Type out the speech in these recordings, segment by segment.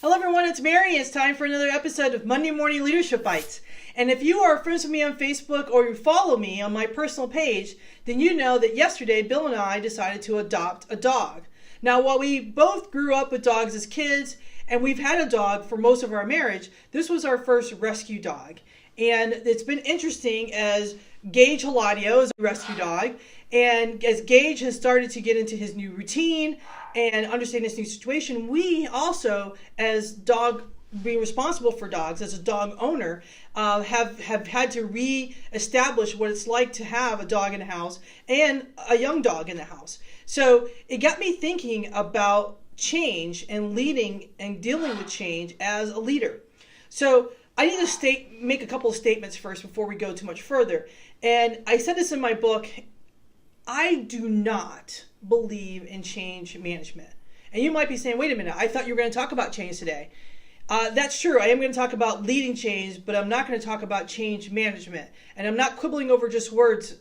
Hello everyone, it's Mary. It's time for another episode of Monday Morning Leadership Bites. And if you are friends with me on Facebook or you follow me on my personal page, then you know that yesterday Bill and I decided to adopt a dog. Now, while we both grew up with dogs as kids and we've had a dog for most of our marriage, this was our first rescue dog. And it's been interesting as Gage Hladio is a rescue dog, and as Gage has started to get into his new routine and understand his new situation, we also, as dog being responsible for dogs, as a dog owner, have had to re-establish what it's like to have a dog in the house and a young dog in the house. So it got me thinking about change and leading and dealing with change as a leader. So I need to make a couple of statements first before we go too much further. And I said this in my book, I do not believe in change management. And you might be saying, wait a minute, I thought you were going to talk about change today. That's true. I am going to talk about leading change, but I'm not going to talk about change management. And I'm not quibbling over just words.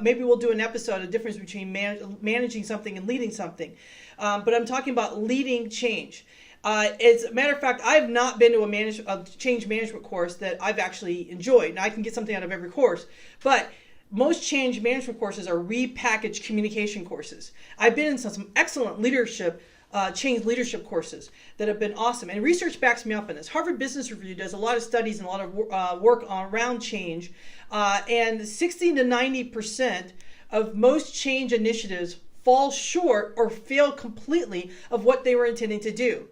Maybe we'll do an episode, a difference between managing something and leading something. But I'm talking about leading change. As a matter of fact, I have not been to a change management course that I've actually enjoyed. Now, I can get something out of every course, but most change management courses are repackaged communication courses. I've been in some excellent leadership, change leadership courses that have been awesome. And research backs me up on this. Harvard Business Review does a lot of studies and a lot of work around change. And 60 to 90% of most change initiatives fall short or fail completely of what they were intending to do.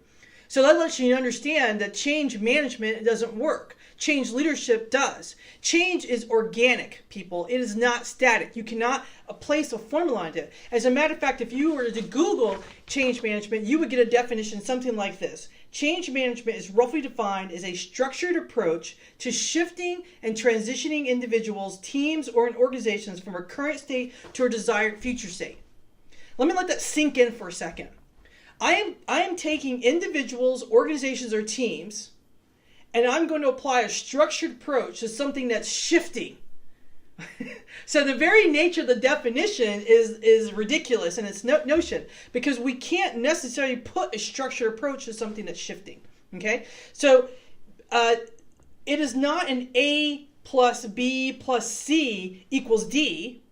So that lets you understand that change management doesn't work. Change leadership does. Change is organic, people. It is not static. You cannot place a formula on it. As a matter of fact, if you were to Google change management, you would get a definition something like this. Change management is roughly defined as a structured approach to shifting and transitioning individuals, teams, or organizations from a current state to a desired future state. Let me let that sink in for a second. I am taking individuals, organizations, or teams, and I'm going to apply a structured approach to something that's shifting. So the very nature of the definition is ridiculous in its notion, because we can't necessarily put a structured approach to something that's shifting. Okay, so it is not an A plus B plus C equals D.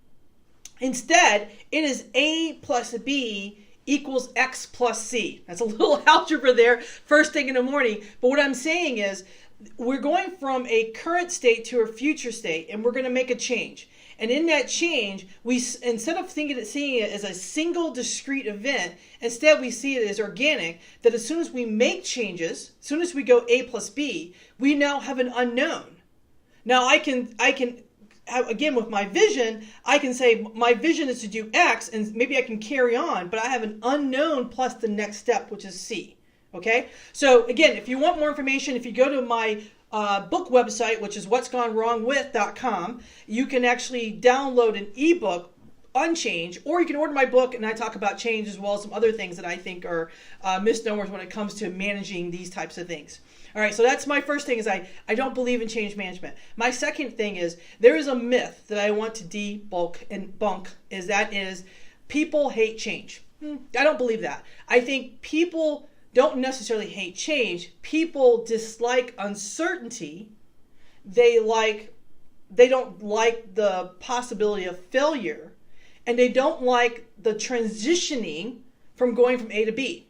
Instead, it is A plus B equals X plus C. That's a little algebra there, first thing in the morning. But what I'm saying is we're going from a current state to a future state, and we're going to make a change. And in that change, we, instead of seeing it as a single discrete event, instead we see it as organic, that as soon as we make changes, as soon as we go A plus B, we now have an unknown. Now I can again, with my vision, I can say my vision is to do X, and maybe I can carry on, but I have an unknown plus the next step, which is C. Okay? So again, if you want more information, if you go to my book website, which is what'sgonewrongwith.com, you can actually download an ebook on change, or you can order my book, and I talk about change as well as some other things that I think are misnomers when it comes to managing these types of things. All right, so that's my first thing, is I don't believe in change management. My second thing is there is a myth that I want to debunk, is people hate change. I don't believe that. I think people don't necessarily hate change. People dislike uncertainty. They don't like the possibility of failure, and they don't like the transitioning from going from A to B.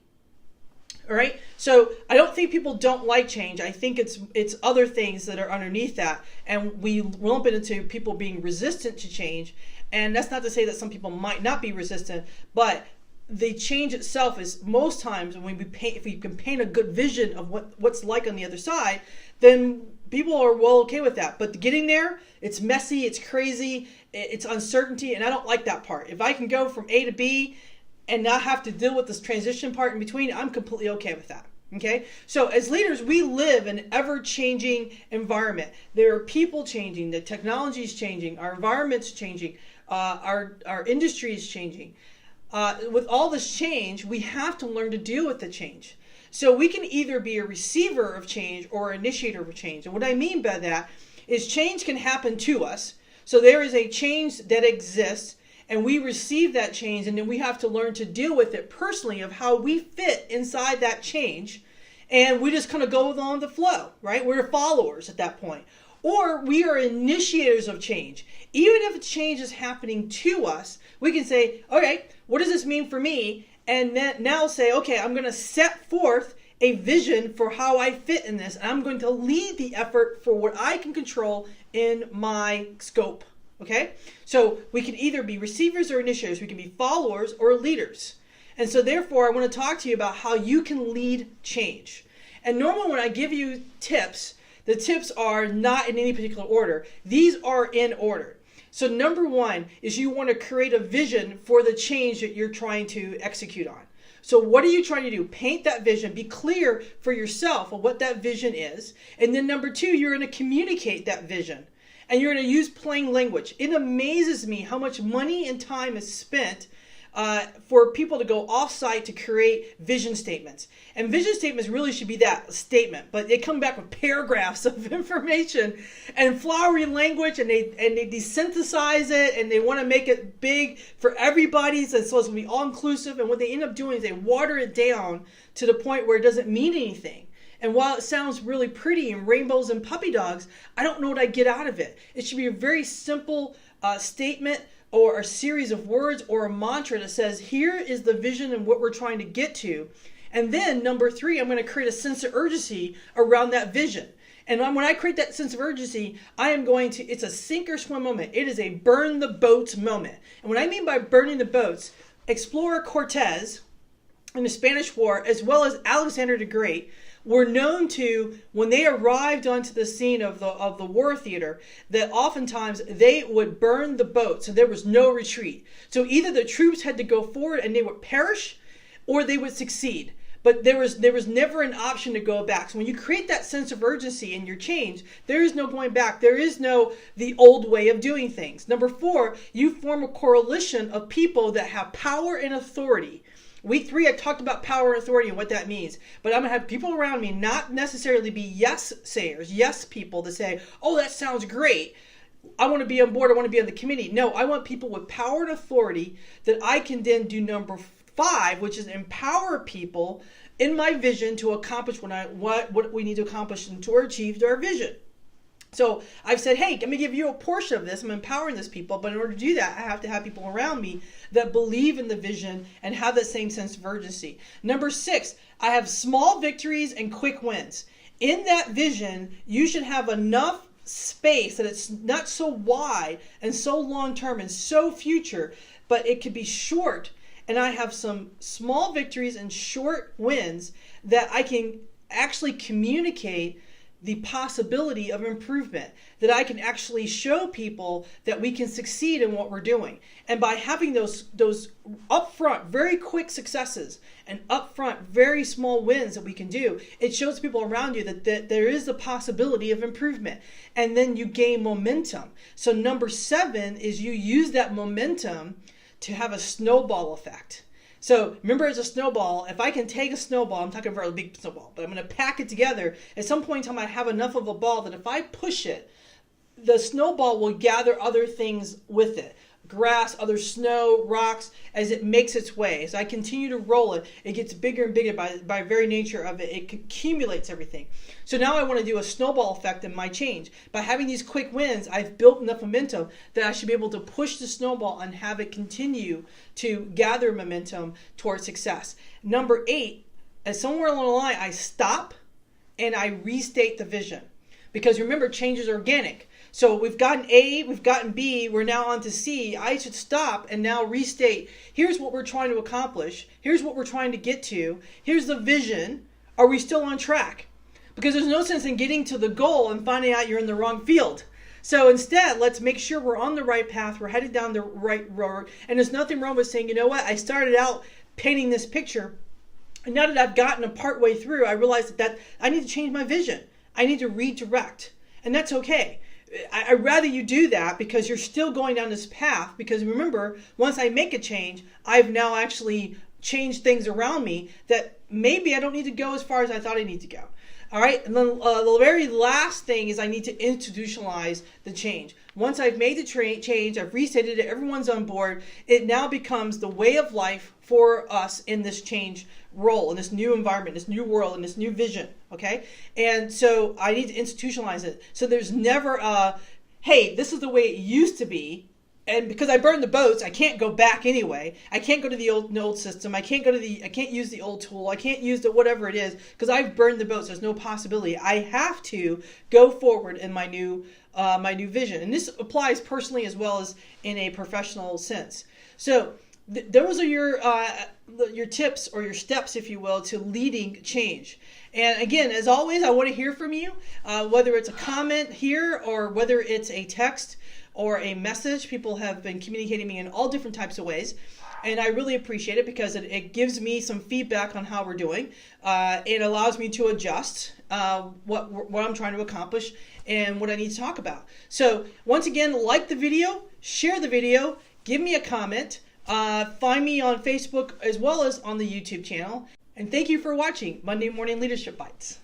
All right. So I don't think people don't like change. I think it's other things that are underneath that. And we lump it into people being resistant to change. And that's not to say that some people might not be resistant, but the change itself is most times when if we can paint a good vision of what's like on the other side, then people are well okay with that. But getting there, it's messy, it's crazy, it's uncertainty. And I don't like that part. If I can go from A to B and not have to deal with this transition part in between, I'm completely okay with that. Okay? So as leaders, we live in an ever-changing environment. There are people changing, the technology is changing, our environment's changing, our industry is changing. With all this change, we have to learn to deal with the change. So we can either be a receiver of change or an initiator of change. And what I mean by that is change can happen to us. So there is a change that exists, and we receive that change, and then we have to learn to deal with it personally of how we fit inside that change. and we just kind of go along the flow, right? We're followers at that point. Or we are initiators of change. Even if change is happening to us, we can say, okay, what does this mean for me? And then now say, okay, I'm going to set forth a vision for how I fit in this. And I'm going to lead the effort for what I can control in my scope. Okay? So we can either be receivers or initiators. We can be followers or leaders. And so therefore, I want to talk to you about how you can lead change. And normally when I give you tips, the tips are not in any particular order. These are in order. So number one is you want to create a vision for the change that you're trying to execute on. So what are you trying to do? Paint that vision. Be clear for yourself of what that vision is. And then number two, you're going to communicate that vision. And you're going to use plain language. It amazes me how much money and time is spent for people to go off-site to create vision statements. And vision statements really should be that, a statement. But they come back with paragraphs of information and flowery language, and they desynthesize it, and they want to make it big for everybody, so it's going to be all-inclusive. And what they end up doing is they water it down to the point where it doesn't mean anything. And while it sounds really pretty and rainbows and puppy dogs, I don't know what I get out of it. It should be a very simple statement or a series of words or a mantra that says, here is the vision and what we're trying to get to. And then number three, I'm going to create a sense of urgency around that vision. And when I create that sense of urgency, I am going to, it's a sink or swim moment. It is a burn the boats moment. And what I mean by burning the boats, Explorer Cortez in the Spanish War, as well as Alexander the Great, were known to, when they arrived onto the scene of the war theater, that oftentimes they would burn the boat, so there was no retreat. So either the troops had to go forward and they would perish, or they would succeed. But there was never an option to go back. So when you create that sense of urgency in your change, there is no going back. There is no the old way of doing things. Number four, you form a coalition of people that have power and authority. Week 3, I talked about power and authority and what that means. But I'm going to have people around me not necessarily be yes sayers, yes people that say, oh, that sounds great. I want to be on board. I want to be on the committee. No, I want people with power and authority that I can then do number 5, which is empower people in my vision to accomplish what we need to accomplish and to achieve our vision. So I've said, hey, let me give you a portion of this. I'm empowering this people. But in order to do that, I have to have people around me that believe in the vision and have that same sense of urgency. Number 6, I have small victories and quick wins. In that vision, you should have enough space that it's not so wide and so long-term and so future, but it could be short. And I have some small victories and short wins that I can actually communicate the possibility of improvement, that I can actually show people that we can succeed in what we're doing. And by having those upfront, very quick successes and upfront, very small wins that we can do, it shows people around you that there is the possibility of improvement. And then you gain momentum. So number 7 is you use that momentum to have a snowball effect. So remember, as a snowball, if I can take a snowball, I'm talking about a big snowball, but I'm going to pack it together. At some point in time, I have enough of a ball that if I push it, the snowball will gather other things with it. Grass, other snow, rocks, as it makes its way. As I continue to roll it, it gets bigger and bigger by very nature of it. It accumulates everything. So now I want to do a snowball effect in my change. By having these quick wins, I've built enough momentum that I should be able to push the snowball and have it continue to gather momentum towards success. Number 8, as somewhere along the line, I stop and I restate the vision. Because remember, change is organic. So we've gotten A, we've gotten B, we're now on to C. I should stop and now restate. Here's what we're trying to accomplish. Here's what we're trying to get to. Here's the vision. Are we still on track? Because there's no sense in getting to the goal and finding out you're in the wrong field. So instead, let's make sure we're on the right path. We're headed down the right road. And there's nothing wrong with saying, you know what? I started out painting this picture. And now that I've gotten a part way through, I realized that I need to change my vision. I need to redirect. And that's okay. I'd rather you do that because you're still going down this path. Because remember, once I make a change, I've now actually changed things around me that maybe I don't need to go as far as I thought I need to go. All right, and then the very last thing is I need to institutionalize the change. Once I've made the change, I've restated it, everyone's on board, it now becomes the way of life for us in this change role, in this new environment, this new world, in this new vision, okay? And so I need to institutionalize it. So there's never a, hey, this is the way it used to be, and because I burned the boats, I can't go back anyway. I can't go to the old system. I can't use the old tool. I can't use the whatever it is because I've burned the boats. There's no possibility. I have to go forward in my new vision, and this applies personally as well as in a professional sense. So those are your tips or your steps, if you will, to leading change. And again, as always, I want to hear from you, whether it's a comment here or whether it's a text or a message. People have been communicating me in all different types of ways. And I really appreciate it because it gives me some feedback on how we're doing. It allows me to adjust what I'm trying to accomplish and what I need to talk about. So once again, like the video, share the video, give me a comment, find me on Facebook as well as on the YouTube channel. And thank you for watching Monday Morning Leadership Bites.